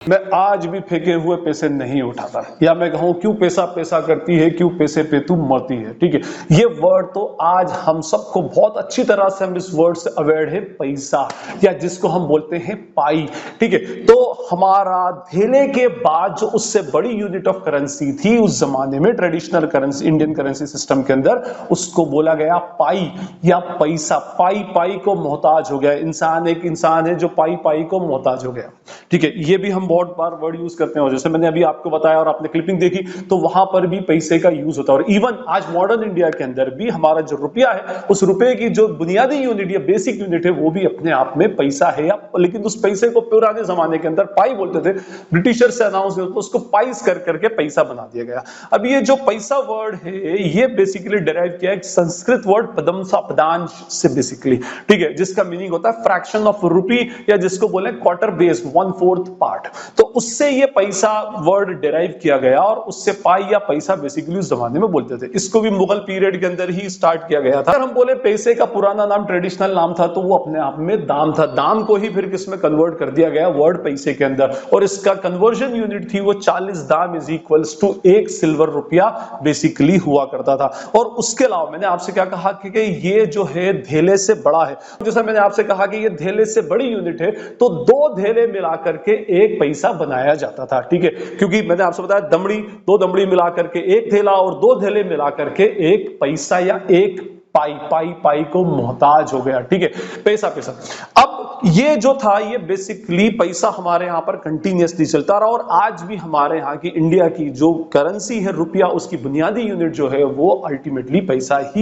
मैं आज भी फेंके हुए पैसे नहीं उठाता, या मैं कहूं क्यों पैसा पैसा करती है, क्यों पैसे पे तू मरती है। ठीक है, ये वर्ड तो आज हम सबको बहुत अच्छी तरह से हम इस वर्ड से अवेयर है, पैसा, या जिसको हम बोलते हैं पाई। ठीक है, तो हमारा धेले के बाद जो उससे बड़ी यूनिट ऑफ करेंसी थी उस जमाने में, traditional currency, Indian currency system के अंदर, उसको बोला गया पाई या पैसा। पाई पाई को मोहताज हो गया इंसान, एक इंसान है जो पाई पाई को मोहताज हो गया। ठीक है, ये भी हम बहुत बार वर्ड यूज करते हैं, और जैसे मैंने अभी आपको बताया और आपने क्लिपिंग देखी, तो वहां पर भी पैसे का यूज होता है। और इवन आज मॉडर्न इंडिया के अंदर भी हमारा जो रुपया है, उस रुपए की जो बुनियादी यूनिट या बेसिक यूनिट है, वो भी अपने आप में पैसा है। या लेकिन उस पैसे को पुराने जमाने के अंदर पाई बोलते थे, ब्रिटिशर से अनाउंस हुआ, उसको पाइस कर करके पैसा बना दिया गया। अब ये जो पैसा वर्ड है, ये बेसिकली डिराइव किया है संस्कृत वर्ड पदमसा पदांश से बेसिकली। ठीक है, जिसका मीनिंग होता है फ्रैक्शन ऑफ रुपी, या जिसको बोले क्वार्टर बेस, 1/4 पार्ट। तो उससे ये पैसा वर्ड डिराइव किया गया, और उससे पाई या पैसा बेसिकली उस जमाने में बोलते थे। इसको भी मुगल पीरियड के अंदर ही स्टार्ट किया गया था। अगर हम बोले पैसे का पुराना नाम, ट्रेडिशनल नाम था, तो वो अपने आप में दाम था। दाम को ही फिर किसमें कन्वर्ट कर दिया गया, वर्ड पैसे के अंदर, और इसका कन्वर्जन यूनिट थी वो 40 दाम इज इक्वल्स टू 1 सिल्वर रुपया बेसिकली हुआ करता था। और उसके अलावा मैंने आपसे क्या कहा कि ये जो है धेले से बड़ा है। जैसा मैंने आपसे कहा कि ये धेले से बड़ी यूनिट है, तो 2 धेले मिलाकर के एक पैसा बनाया जाता था। ठीक है, क्योंकि मैंने आपसे बताया दमड़ी, 2 दमड़ी मिलाकर के एक धेला, और 2 धेले मिलाकर के एक पैसा या एक पाई। पाई पाई को मोहताज हो गया। ठीक है, पैसा पैसा। अब ये जो था, ये बेसिकली पैसा हमारे यहां पर कंटिन्यूअसली चलता रहा, और आज भी हमारे यहां की इंडिया की जो करेंसी है रुपया, उसकी बुनियादी यूनिट जो है वो अल्टीमेटली पैसा ही